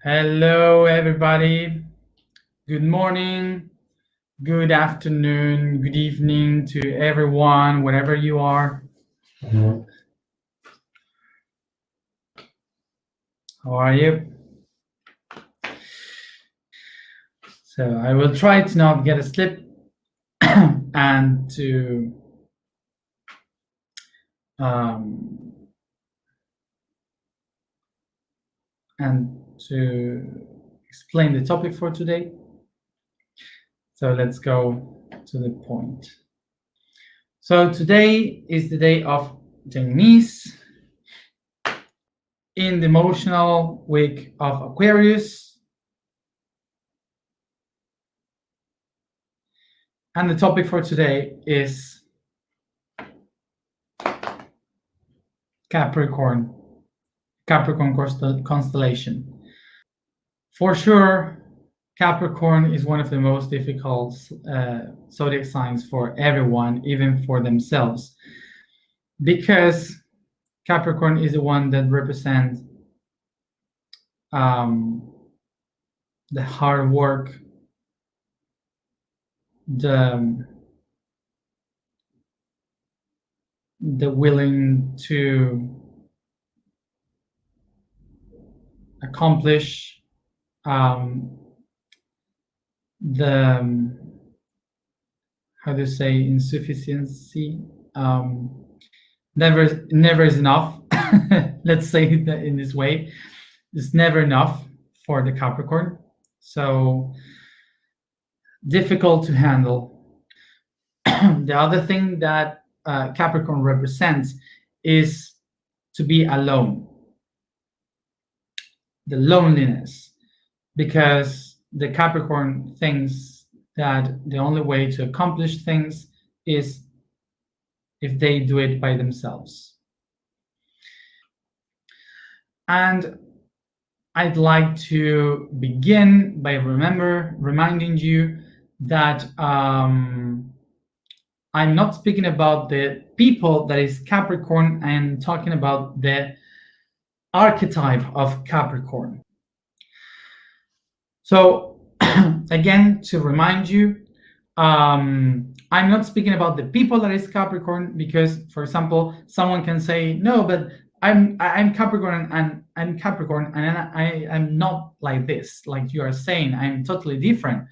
Hello, everybody. Good morning, good afternoon, good evening to everyone, wherever you are. How are you? So I will try to not get a slip and um, to explain the topic for today. So let's go to the point. So today is the day of Denise in the emotional week of Aquarius. And the topic for today is Capricorn constellation. For sure, Capricorn is one of the most difficult zodiac signs for everyone, even for themselves, because Capricorn is the one that represents the hard work, the willing to accomplish, the how to say insufficiency. Never is enough. Let's say it in this way. It's never enough for the Capricorn. So difficult to handle. The other thing that Capricorn represents is to be alone, the loneliness, because the Capricorn thinks that the only way to accomplish things is if they do it by themselves. And I'd like to begin by reminding you that I'm not speaking about the people that is Capricorn. I am talking about the archetype of Capricorn. So again, to remind you, I'm not speaking about the people that is Capricorn, because, for example, someone can say, no, but I'm Capricorn and I'm Capricorn and I'm not like this, like you are saying, I'm totally different.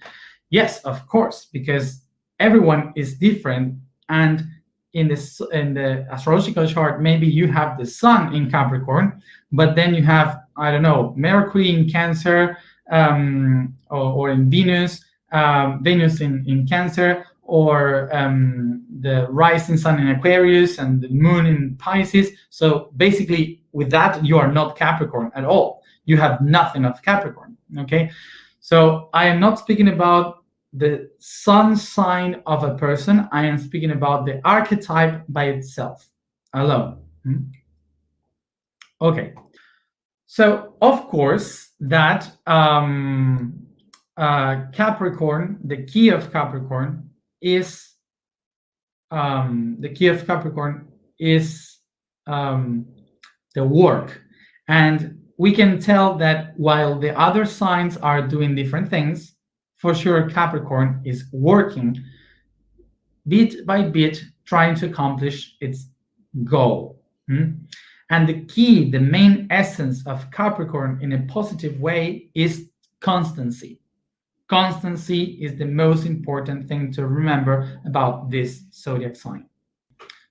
Yes, of course, because everyone is different. And in the astrological chart, maybe you have the sun in Capricorn, but then you have, I don't know, Mercury in Cancer, or in Venus, Venus in Cancer, or the rising sun in Aquarius and the moon in Pisces. So basically, with that, you are not Capricorn at all. You have nothing of Capricorn. Okay, so I am not speaking about the sun sign of a person. I am speaking about the archetype by itself, alone. Okay. So of course that Capricorn, the key of Capricorn is the work, and we can tell that while the other signs are doing different things, for sure Capricorn is working bit by bit, trying to accomplish its goal. And the key, the main essence of Capricorn in a positive way is constancy. Constancy is the most important thing to remember about this zodiac sign.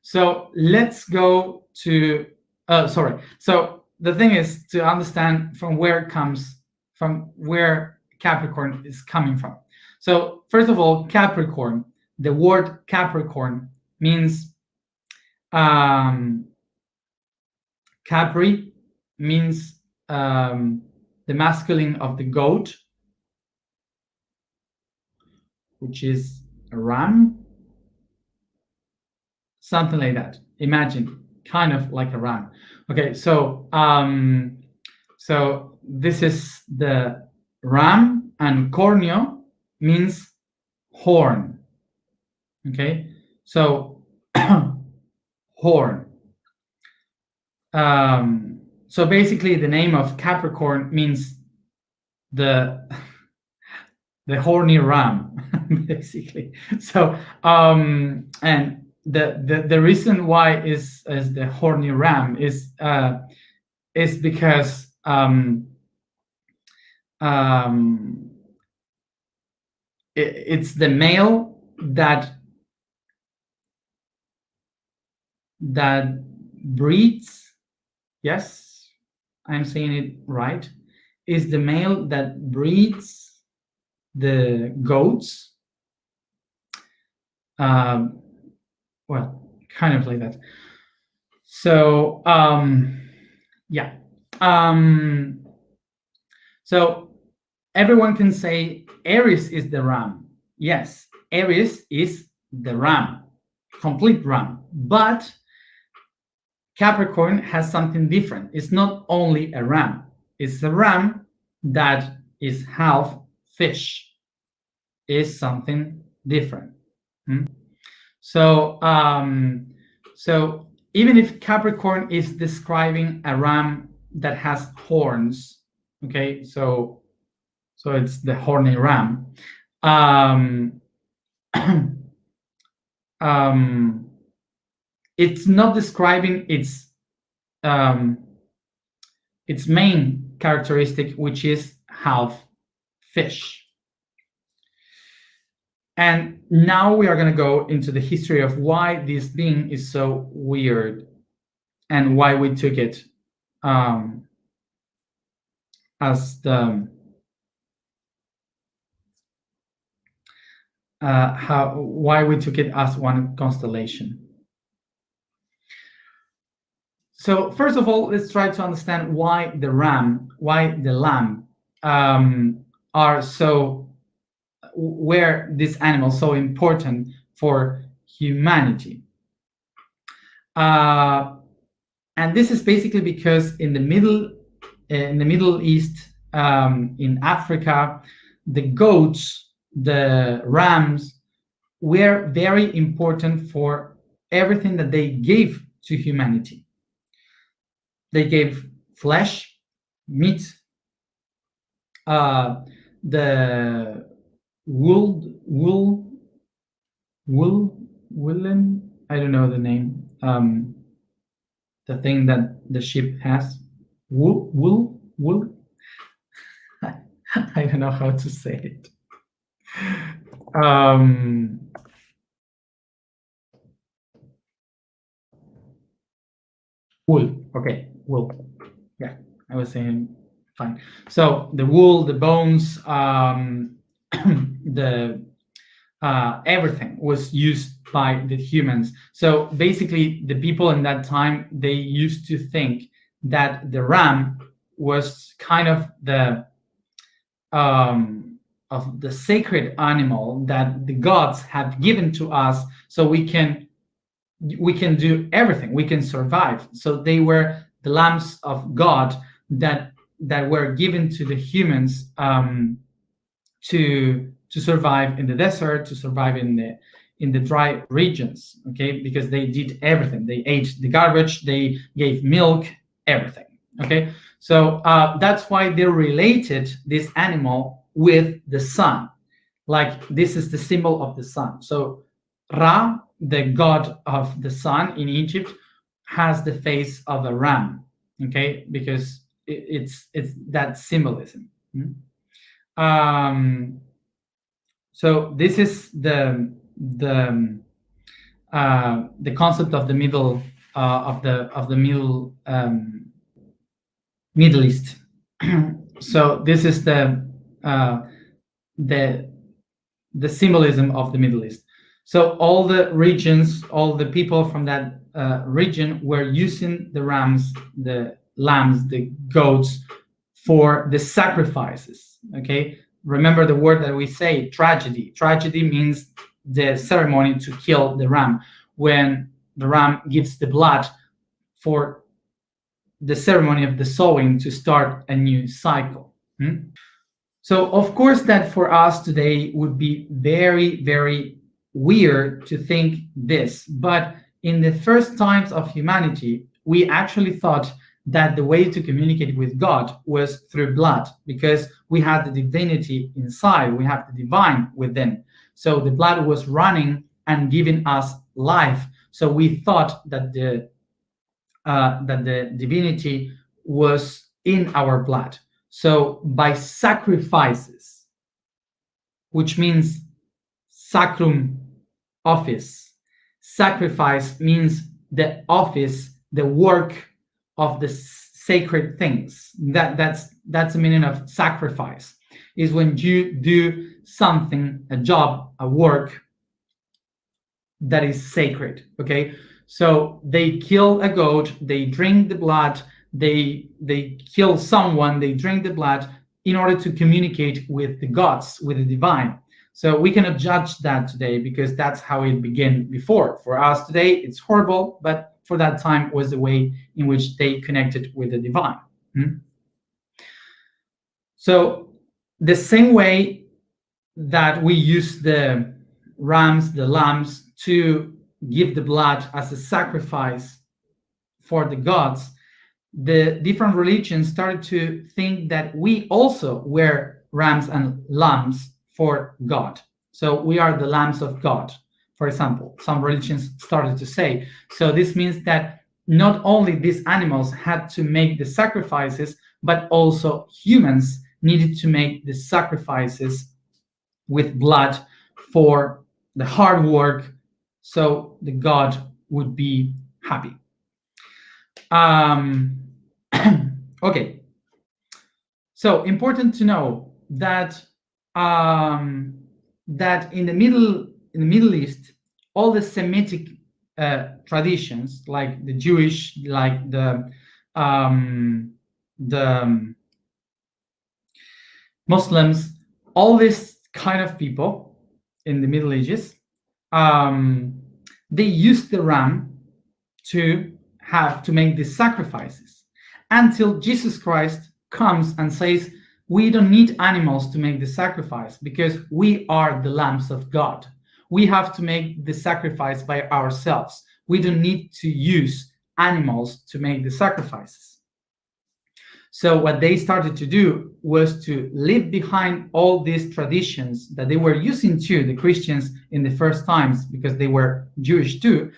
So let's go to, So the thing is to understand from where Capricorn is coming from. So first of all, Capricorn, the word Capricorn means, Capri means the masculine of the goat, which is a ram, something like that. Imagine, kind of like a ram. Okay, so this is the ram, and corneo means horn. Okay, so horn. So basically, the name of Capricorn means the the horny ram, basically. So and the reason why is the horny ram is because um, it's the male that breeds. Yes, I'm saying it right. Is the male that breeds the goats. Um, well, kind of like that. So yeah. Um, so everyone can say Aries is the ram. Yes, Aries is the ram, complete ram. But Capricorn has something different. It's not only a ram, it's a ram that is half fish, is something different. Hmm? So, so even if Capricorn is describing a ram that has horns, okay, so it's the horny ram. Um, um, it's not describing um, its main characteristic, which is half fish. And now we are going to go into the history of why this being is so weird and why we took it um, as the how why we took it as one constellation. So first of all, let's try to understand why the lamb are so where this animal so important for humanity. Uh, and this is basically because in the Middle East, in Africa, the goats, the rams, were very important for everything that they gave to humanity. They gave flesh, meat, uh, the wool, woolen. I don't know the name. The thing that the sheep has, wool. I don't know how to say it. Um, wool. Okay, wool. Yeah, I was saying fine. So the wool, the bones, the everything was used by the humans. So basically, the people in that time they used to think that the ram was kind of the sacred animal that the gods have given to us, so we can do everything, we can survive. So they were the lambs of God that were given to the humans to survive in the desert, to survive in the dry regions. Okay, because they did everything. They ate the garbage. They gave milk. Everything. Okay, so that's why they related this animal with the sun. Like this is the symbol of the sun. So Ra, the god of the sun in Egypt, has the face of a ram. Okay, because it's that symbolism. Mm. Um, so this is the concept of the middle Middle East. So this is uh, the the symbolism of the Middle East. So all the regions, all the people from that region were using the rams, the lambs, the goats for the sacrifices. Okay, remember the word that we say, tragedy. Tragedy means the ceremony to kill the ram, when the ram gives the blood for the ceremony of the sowing to start a new cycle. So of course that for us today would be very, very weird to think this, but in the first times of humanity, we actually thought that the way to communicate with God was through blood, because we had the divinity inside, we have the divine within. So the blood was running and giving us life. So we thought that the divinity was in our blood. So by sacrifices, which means sacrum office. Sacrifice means the office, the work of the sacred things. That's the meaning of sacrifice. Is when you do something, a job, a work that is sacred. Okay, so they kill a goat, they drink the blood, they kill someone, they drink the blood in order to communicate with the gods, with the divine. So we cannot judge that today because that's how it began before. For us today, it's horrible, but for that time was the way in which they connected with the divine. So the same way that we use the rams, the lambs, to give the blood as a sacrifice for the gods, the different religions started to think that we also were rams and lambs for God. So we are the lambs of God, for example. Some religions started to say. So this means that not only these animals had to make the sacrifices, but also humans needed to make the sacrifices with blood for the hard work, so the God would be happy. Okay, so important to know that that in the Middle East, all the Semitic traditions, like the Jewish, like the Muslims, all this kind of people in the Middle Ages, they used the ram to have to make these sacrifices until Jesus Christ comes and says, we don't need animals to make the sacrifice because we are the lambs of God. We have to make the sacrifice by ourselves. We don't need to use animals to make the sacrifices. So what they started to do was to leave behind all these traditions that they were using too, the Christians in the first times, because they were Jewish too.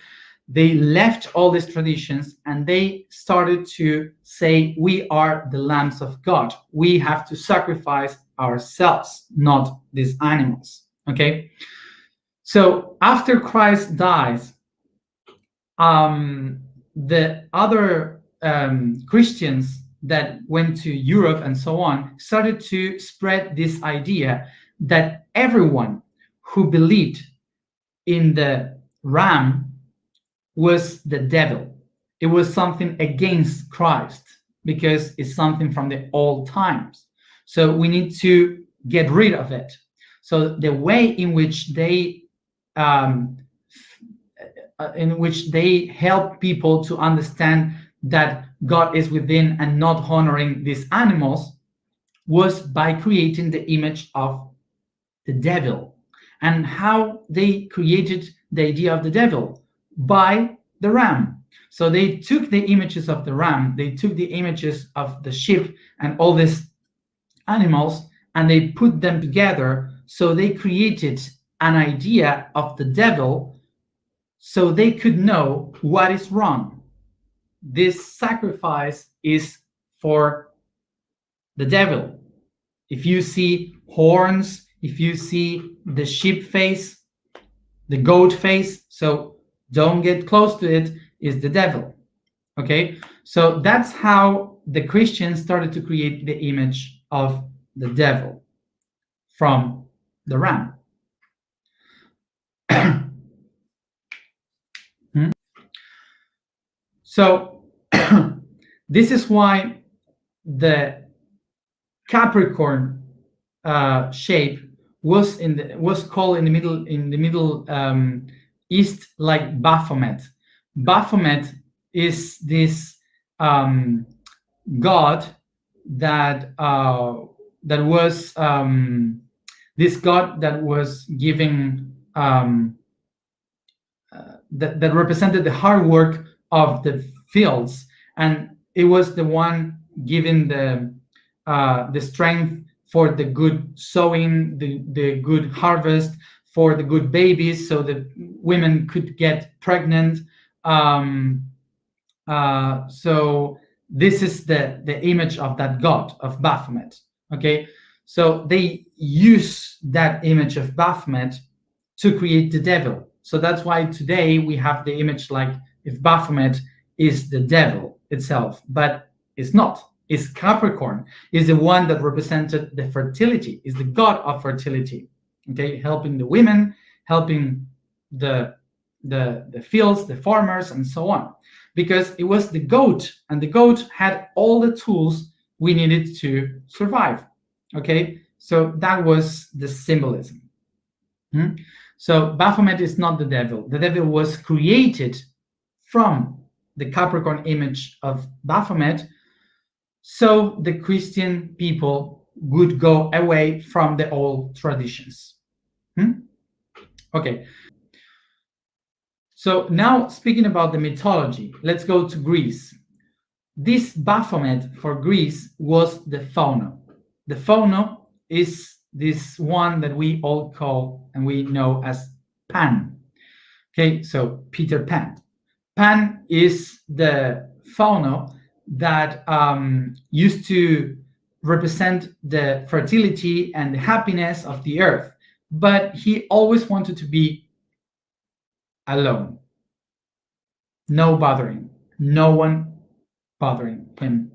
They left all these traditions and they started to say, we are the lambs of God. We have to sacrifice ourselves, not these animals. Okay. So after Christ dies, the other Christians that went to Europe and so on started to spread this idea that everyone who believed in the ram was the devil. It was something against Christ because it's something from the old times. So we need to get rid of it. So the way in which they help people to understand that God is within and not honoring these animals was by creating the image of the devil. And how they created the idea of the devil? By the ram. So they took the images of the ram, they took the images of the sheep and all these animals, and they put them together. So they created an idea of the devil so they could know what is wrong. This sacrifice is for the devil. If you see horns, if you see the sheep face, the goat face, so don't get close to it, is the devil. Okay, so that's how the Christians started to create the image of the devil from the ram. So this is why the Capricorn shape was called in the Middle East like Baphomet. Baphomet is this god that was this god that was giving that represented the hard work of the fields, and it was the one giving the strength for the good sowing, the good harvest, for the good babies, so that women could get pregnant. Um, so this is the image of that god of Baphomet. Okay, so they use that image of Baphomet to create the devil. So that's why today we have the image like if Baphomet is the devil itself, but it's not. It's Capricorn, is the one that represented the fertility, is the god of fertility. Okay, helping the women, helping the the fields, the farmers, and so on, because it was the goat, and the goat had all the tools we needed to survive. Okay, so that was the symbolism. Hmm? So Baphomet is not the devil. The devil was created from the Capricorn image of Baphomet, so the Christian people would go away from the old traditions. Hmm? Okay. So now speaking about the mythology, let's go to Greece. This Baphomet for Greece was the Phono. The Phono is this one that we all call and we know as Pan. Okay, so Peter Pan. Pan is the Phono that used to represent the fertility and the happiness of the earth, but he always wanted to be alone. No bothering, no one bothering him.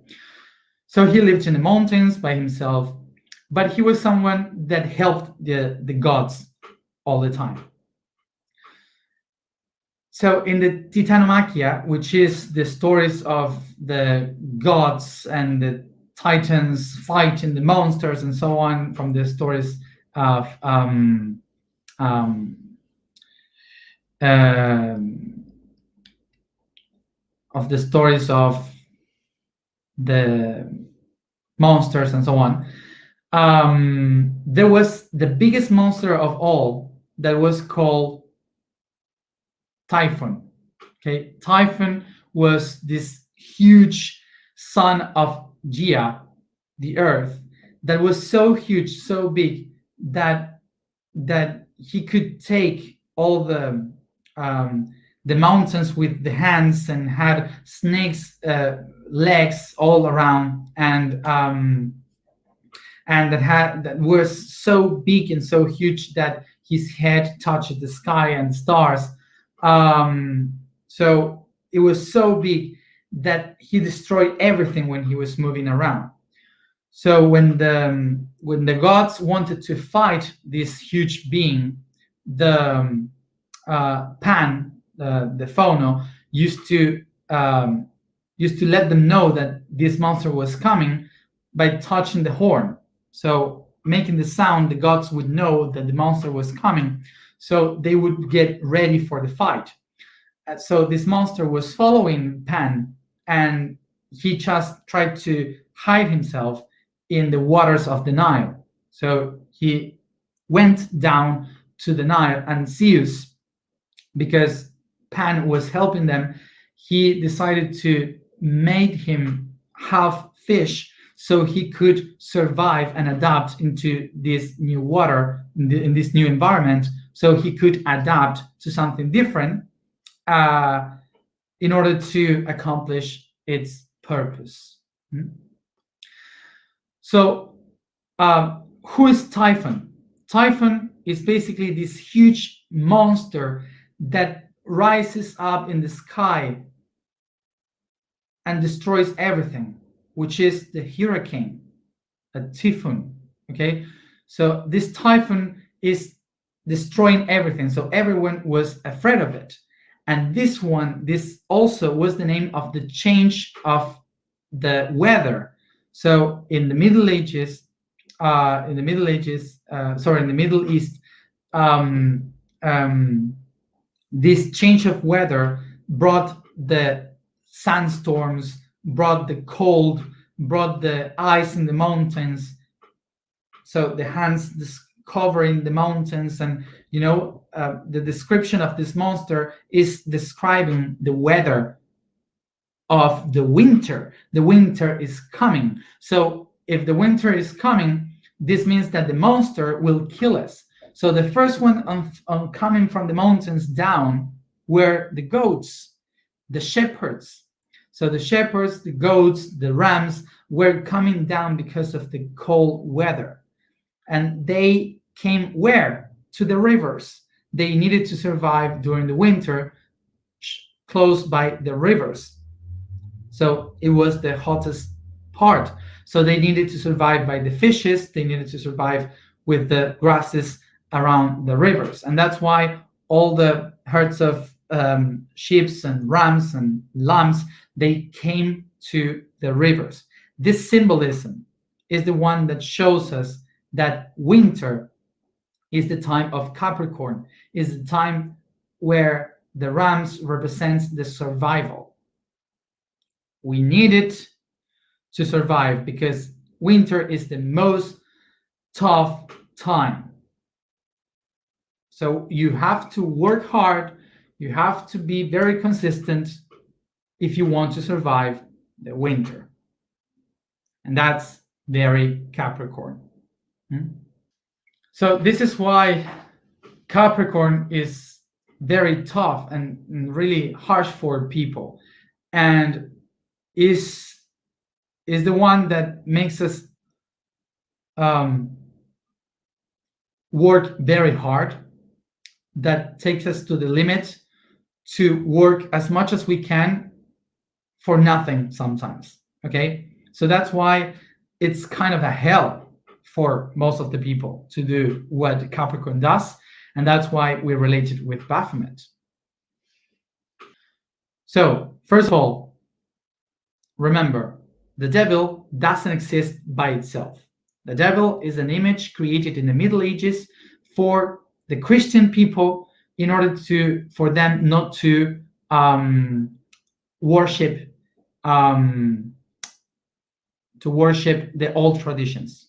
So he lived in the mountains by himself, but he was someone that helped the gods all the time. So in the Titanomachia, which is the stories of the gods and the titans fighting the monsters and so on, from the stories of um, um, of the stories of the monsters and so on, there was the biggest monster of all that was called Typhon. Okay, Typhon was this huge son of Gia, the earth, that was so huge, so big that he could take all the mountains with the hands, and had snakes legs all around, and that was so big and so huge that his head touched the sky and stars. So it was so big that he destroyed everything when he was moving around. So when the gods wanted to fight this huge being, the Pan, the Phono, um, used to let them know that this monster was coming by touching the horn. So making the sound, the gods would know that the monster was coming, so they would get ready for the fight. So this monster was following Pan, and he just tried to hide himself in the waters of the Nile. So he went down to the Nile, and Zeus, because Pan was helping them, he decided to make him half fish so he could survive and adapt into this new water, in this new environment, so he could adapt to something different, uh, in order to accomplish its purpose. So, who is Typhon? Typhon is basically this huge monster that rises up in the sky and destroys everything, which is the hurricane, a typhoon. Okay, so this typhoon is destroying everything, so everyone was afraid of it. And this also was the name of the change of the weather. So in the Middle Ages, in the Middle East, um, um, this change of weather brought the sandstorms, brought the cold, brought the ice in the mountains. So the hands covering the mountains, and the description of this monster is describing the weather of the winter. The winter is coming. So if the winter is coming, this means that the monster will kill us. So the first one on coming from the mountains down were the goats, the shepherds. So the shepherds, the goats, the rams were coming down because of the cold weather. And they came where? To the rivers. They needed to survive during the winter close by the rivers. So it was the hottest part. So they needed to survive by the fishes, they needed to survive with the grasses around the rivers. And that's why all the herds of sheep and rams and lambs, they came to the rivers. This symbolism is the one that shows us that winter is the time of Capricorn, is the time where the rams represents the survival. We need it to survive because winter is the most tough time. So you have to work hard, you have to be very consistent if you want to survive the winter. And that's very Capricorn. So this is why Capricorn is very tough and really harsh for people, and is the one that makes us work very hard, that takes us to the limit to work as much as we can for nothing sometimes. Okay, so that's why it's kind of a hell for most of the people to do what Capricorn does, and that's why we relate it with Baphomet. So first of all, remember, the devil doesn't exist by itself. The devil is an image created in the Middle Ages for the Christian people in order for them not to worship the old traditions.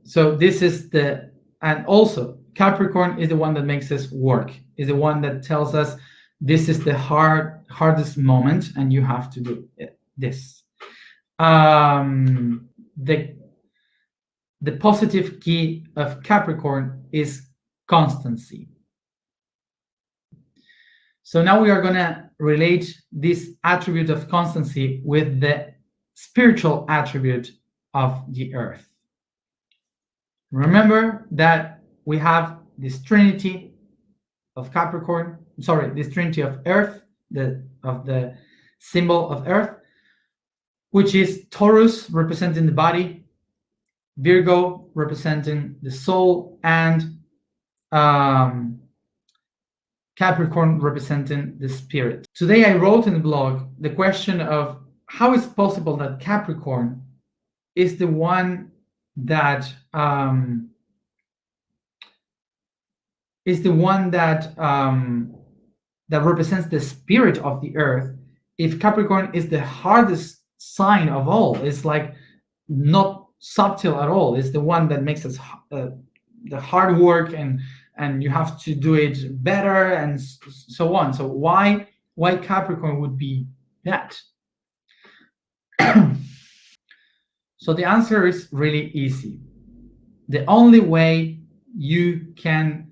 So this is and also Capricorn is the one that makes us work, is the one that tells us this is the hardest moment and you have to do this. The positive key of Capricorn is constancy. So now we are going to relate this attribute of constancy with the spiritual attribute of the earth. Remember that we have this trinity of Capricorn, this trinity of earth, of the symbol of earth, which is Taurus representing the body, Virgo representing the soul, and Capricorn representing the spirit. Today I wrote in the blog the question of how is possible that Capricorn is the one that that represents the spirit of the earth, if Capricorn is the hardest sign of all. It's like not subtle at all. It's the one that makes us the hard work, and you have to do it better and so on. So why Capricorn would be that? So the answer is really easy. The only way you can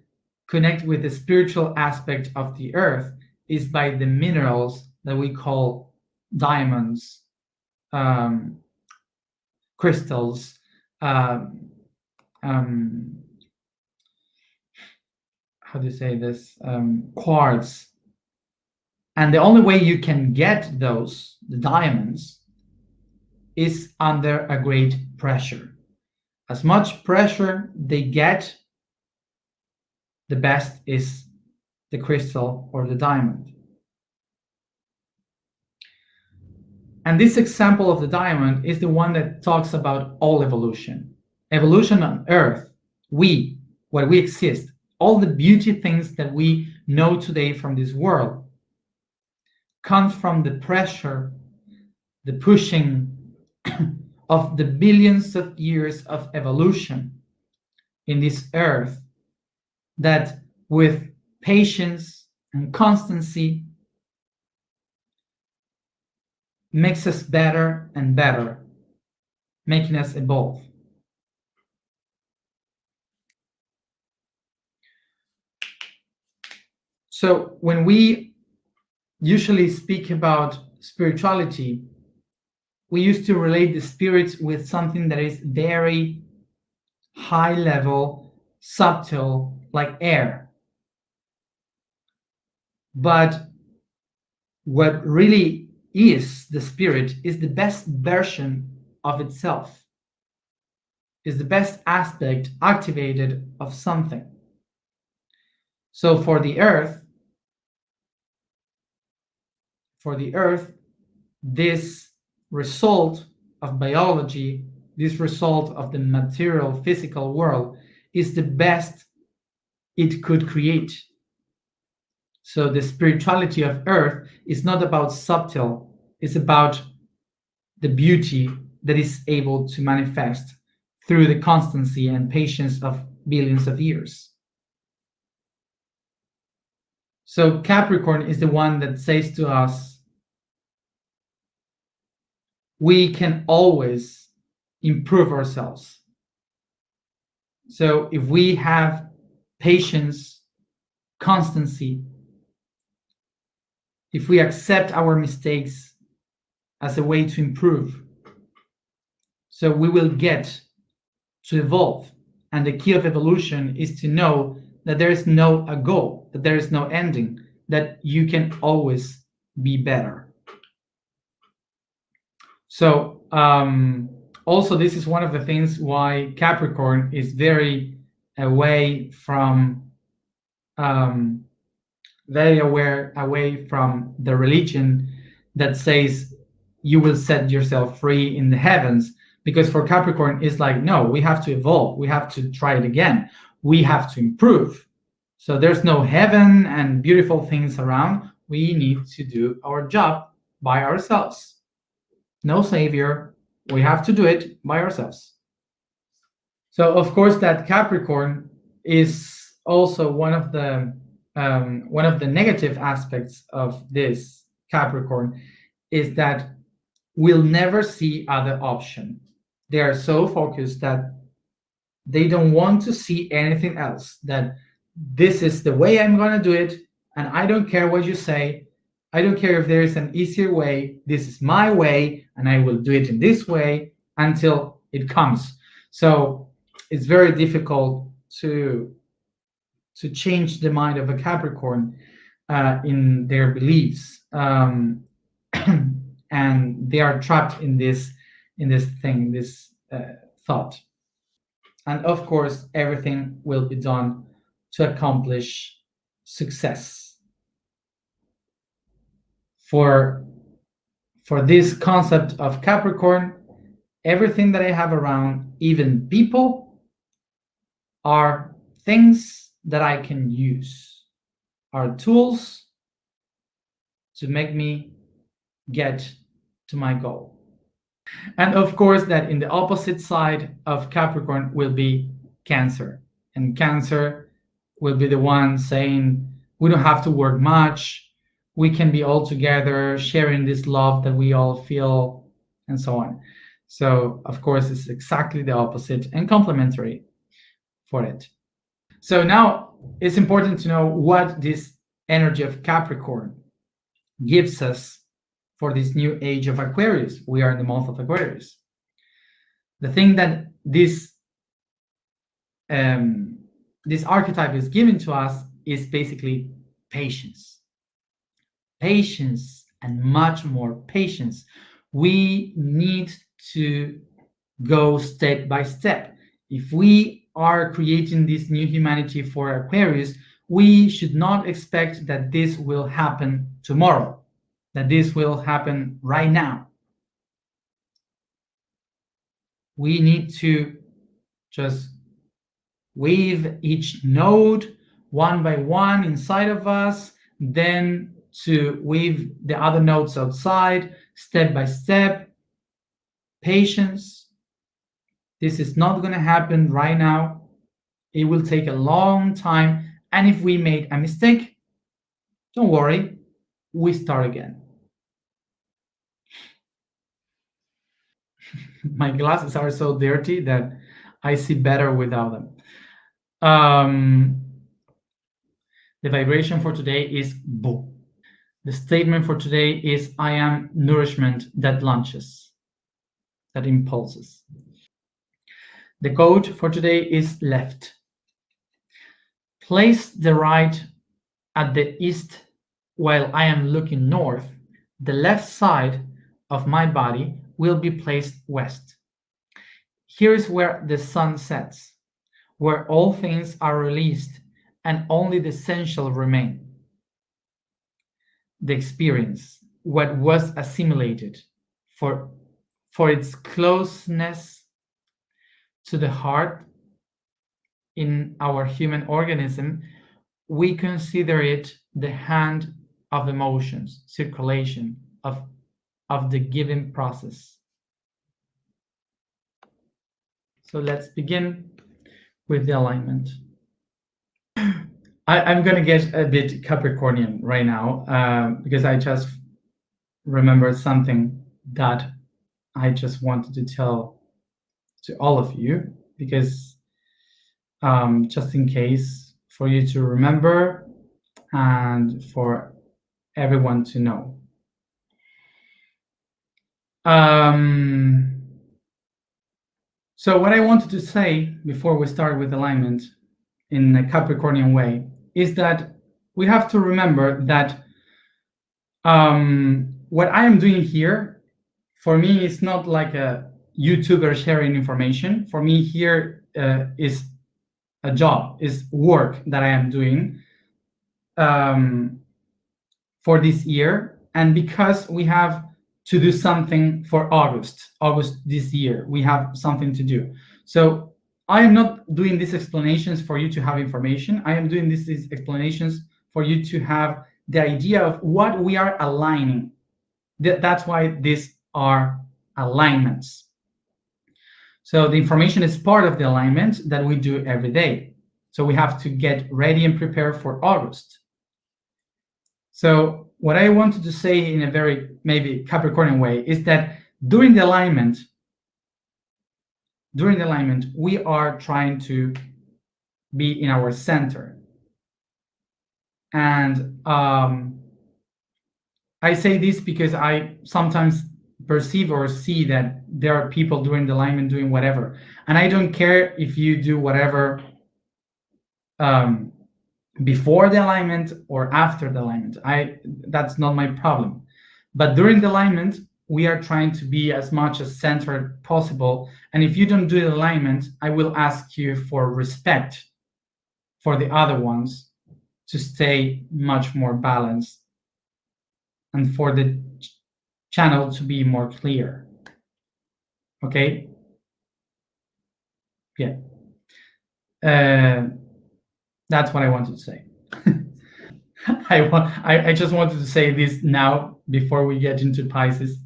connect with the spiritual aspect of the earth is by the minerals that we call diamonds, crystals, how do you say this, quartz. And the only way you can get the diamonds, is under a great pressure. As much pressure they get, the best is the crystal or the diamond. And this example of the diamond is the one that talks about all evolution. Evolution on Earth, what we exist, all the beauty things that we know today from this world, comes from the pressure, the pushing of the billions of years of evolution in this earth, that with patience and constancy makes us better and better, making us evolve. So when we usually speak about spirituality, we used to relate the spirits with something that is very high level, subtle, like air. But what really is the spirit is the best version of itself, is the best aspect activated of something. So for the earth, this result of biology, this result of the material physical world is the best it could create. So the spirituality of earth is not about subtle, it's about the beauty that is able to manifest through the constancy and patience of billions of years. So Capricorn is the one that says to us, we can always improve ourselves. So if we have patience, constancy, if we accept our mistakes as a way to improve, so we will get to evolve. And the key of evolution is to know that there is no a goal, that there is no ending, that you can always be better. So also this is one of the things why Capricorn is very away from um, very away from the religion that says you will set yourself free in the heavens, because for Capricorn it's like, no, we have to evolve, we have to try it again, we have to improve. So there's no heaven and beautiful things around, we need to do our job by ourselves. No savior, we have to do it by ourselves. So of course that Capricorn is also one of the negative aspects of this Capricorn is that we'll never see other option. They are so focused that they don't want to see anything else. That this is the way I'm gonna do it, and I don't care what you say. I don't care if there is an easier way. This is my way, and I will do it in this way until it comes. So it's very difficult to change the mind of a Capricorn in their beliefs, and they are trapped in this thing, this thought. And of course, everything will be done to accomplish success. For this concept of Capricorn, everything that I have around, even people, are things that I can use, are tools to make me get to my goal. And of course, that in the opposite side of Capricorn will be Cancer. And Cancer will be the one saying, we don't have to work much, we can be all together, sharing this love that we all feel, and so on. So, of course, it's exactly the opposite and complementary for it. So, now it's important to know what this energy of Capricorn gives us for this new age of Aquarius. We are in the month of Aquarius. The thing that this archetype is given to us is basically patience. Patience and much more patience. We need to go step by step. If we are creating this new humanity for Aquarius, we should not expect that this will happen tomorrow, that this will happen right now. We need to just weave each node one by one inside of us, then to weave the other nodes outside, step by step. Patience. This is not going to happen right now. It will take a long time. And if we made a mistake, Don't worry, we start again. My glasses are so dirty that I see better without them. Um, the vibration for today is bu. The statement for today is I am nourishment that launches, that impulses. The code for today is left. Place the right at the east while I am looking north. The left side of my body will be placed west. Here is where the sun sets, where all things are released and only the essential remain. The experience, what was assimilated, for, for its closeness to the heart in our human organism, we consider it the hand of emotions, circulation of the giving process. So let's begin with the alignment. I'm going to get a bit Capricornian right now because I just remembered something that I just wanted to tell to all of you because just in case for you to remember and for everyone to know. Um, so what I wanted to say before we start with alignment in a Capricornian way is that we have to remember that what I am doing here, for me, is not like a YouTuber sharing information. For me, here is a job, is work that I am doing um, for this year. And because we have to do something for August this year, we have something to do. So I am not doing these explanations for you to have information. I am doing these explanations for you to have the idea of what we are aligning. That's why these are alignments. So the information is part of the alignment that we do every day. So we have to get ready and prepare for August. So what I wanted to say in a very maybe Capricornian way is that during the alignment, we are trying to be in our center. And I say this because I sometimes perceive or see that there are people during the alignment doing whatever. And I don't care if you do whatever um, before the alignment or after the alignment. That's not my problem. But during the alignment, we are trying to be as much as centered possible. And if you don't do the alignment, I will ask you for respect for the other ones to stay much more balanced and for the channel to be more clear. Okay? Yeah. That's what I wanted to say. I just wanted to say this now before we get into Pisces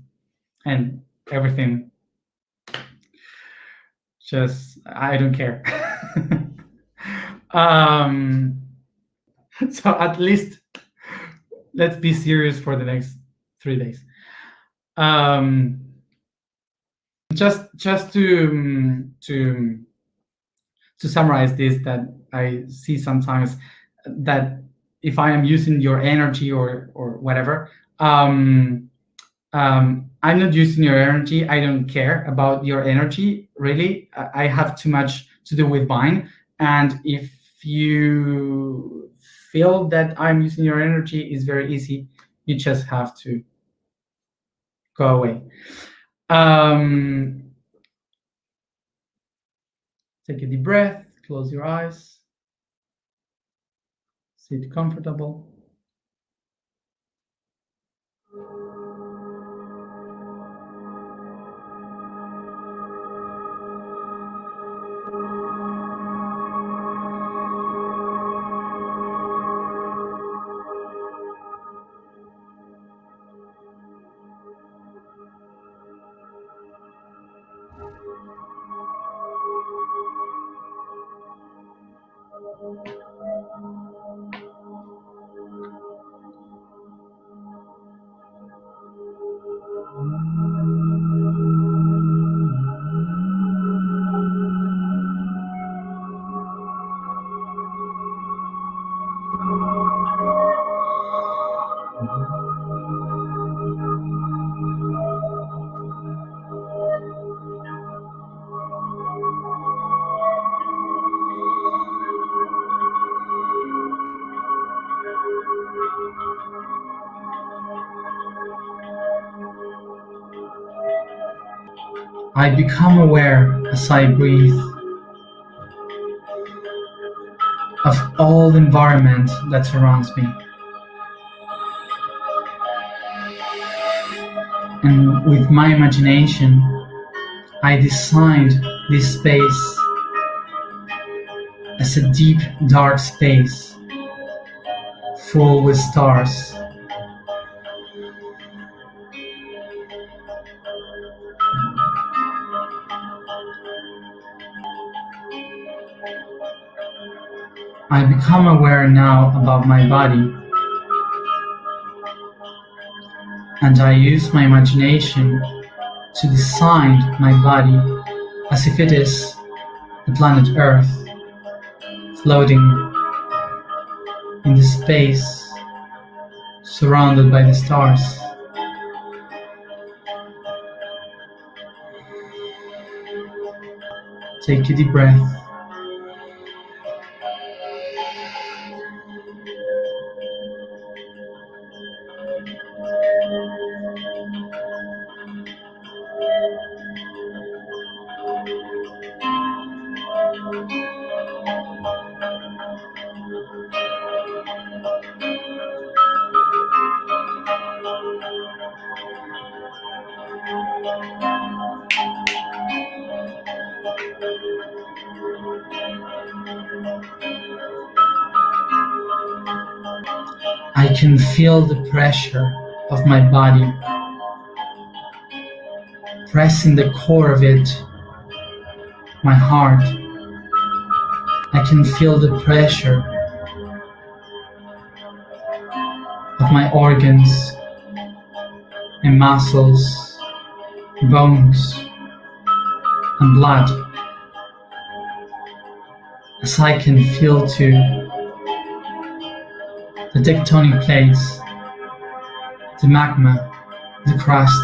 and everything. Just I don't care. um, so at least let's be serious for the next 3 days. Um, just to summarize this, that I see sometimes that if I am using your energy or whatever, I'm not using your energy. I don't care about your energy, really. I have too much to do with mine. And if you feel that I'm using your energy, it's very easy. You just have to go away. Um, take a deep breath, close your eyes, sit comfortable. I become aware as I breathe of all the environment that surrounds me. And with my imagination, I designed this space as a deep, dark space full with stars. I become aware now about my body, and I use my imagination to design my body as if it is the planet Earth floating in the space surrounded by the stars. Take a deep breath. I can feel the pressure of my body pressing the core of it, my heart. I can feel the pressure of my organs and muscles, bones, and blood, as I can feel too the tectonic plates, the magma, the crust,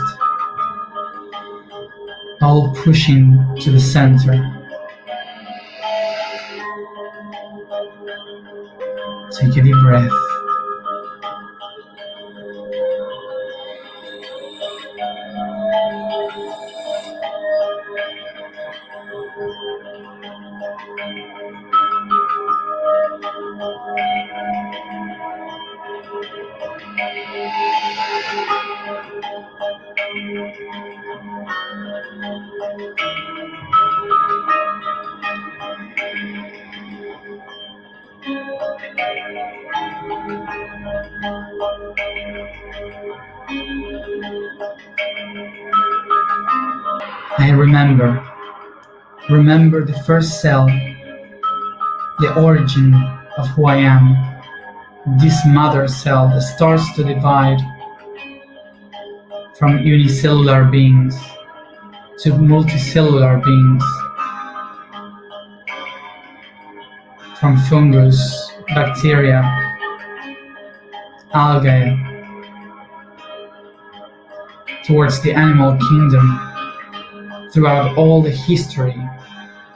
all pushing to the center. Take a deep breath. I remember the first cell, the origin of who I am. This mother cell that starts to divide from unicellular beings to multicellular beings, from fungus, bacteria, algae, towards the animal kingdom, throughout all the history,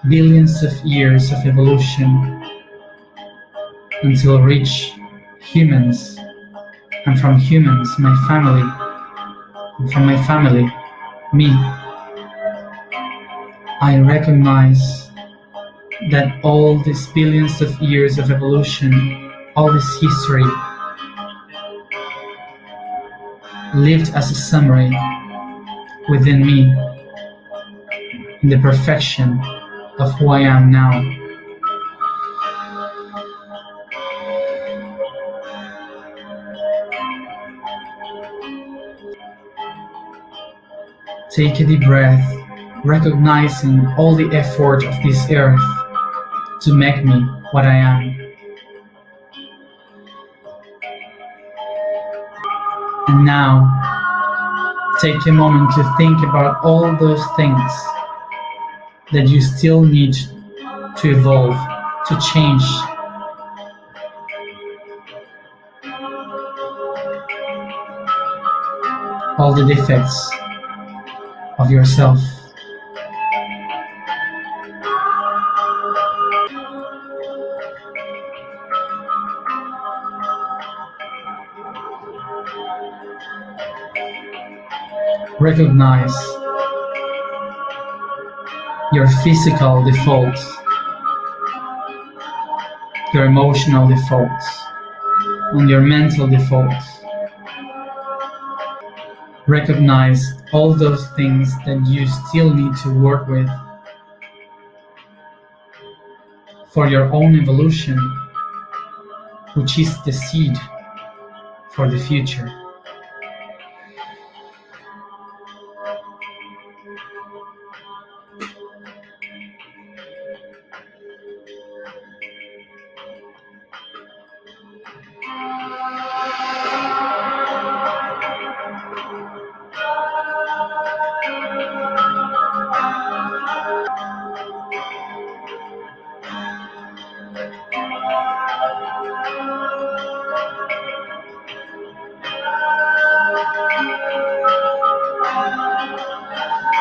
billions of years of evolution, until reach humans, and from humans, my family, and from my family, me. I recognize that all these billions of years of evolution, all this history, lived as a summary within me in the perfection of who I am now. Take a deep breath, recognizing all the effort of this earth to make me what I am. And now, take a moment to think about all those things that you still need to evolve, to change. All the defects of yourself. Recognize your physical defaults, your emotional defaults, and your mental defaults. Recognize all those things that you still need to work with for your own evolution, which is the seed for the future.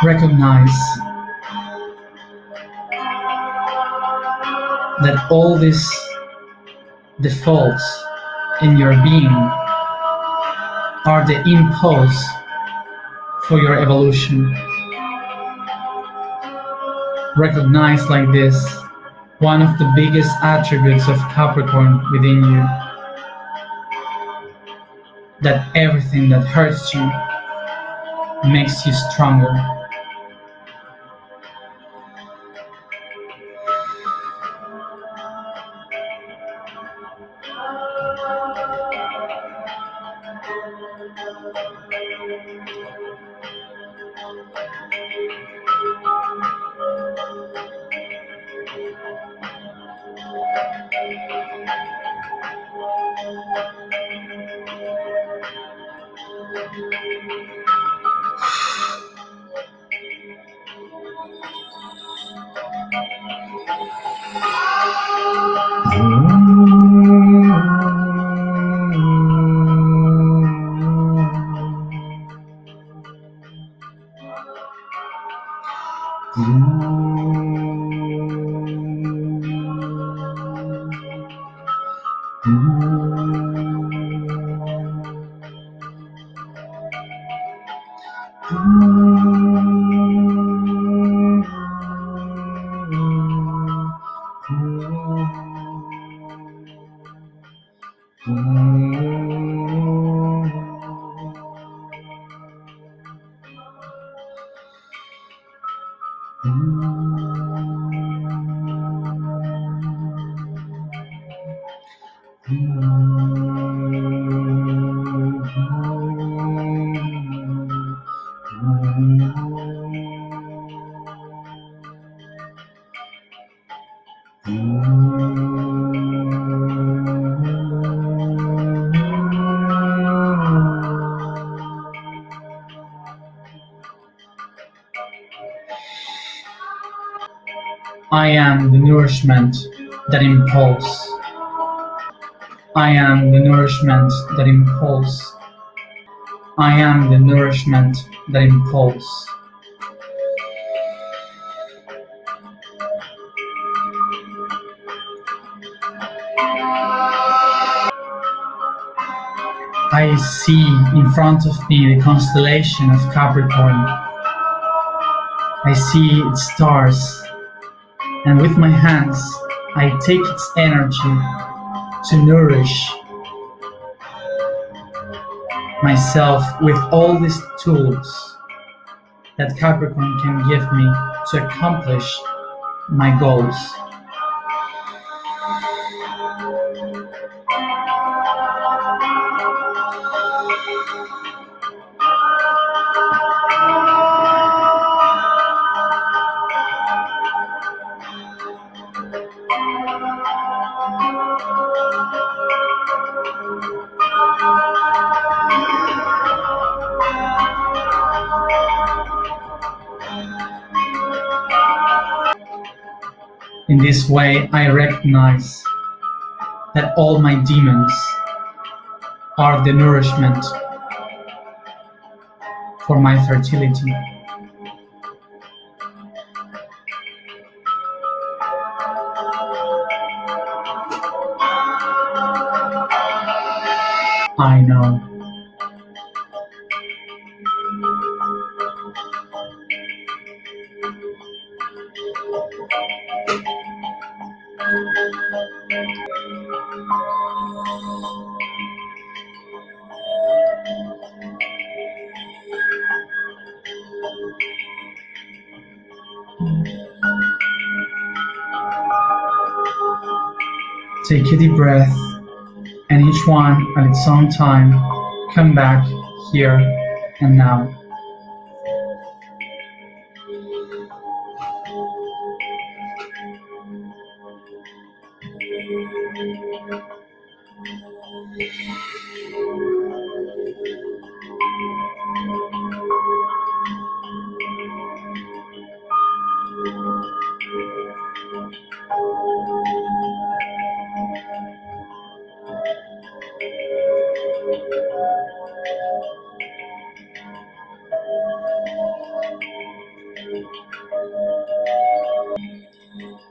Recognize that all these defaults in your being are the impulse for your evolution. Recognize like this one of the biggest attributes of Capricorn within you, that everything that hurts you makes you stronger. I am the nourishment that impulse. I am the nourishment that impulse. I am the nourishment that impulse. I see in front of me the constellation of Capricorn. I see its stars, and with my hands I take its energy to nourish myself with all these tools that Capricorn can give me to accomplish my goals. In this way, I recognize that all my demons are the nourishment for my fertility. I know. Take a deep breath, and each one at its own time, come back here and now.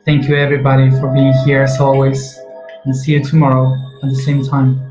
Thank you, everybody, for being here as always, and see you tomorrow at the same time.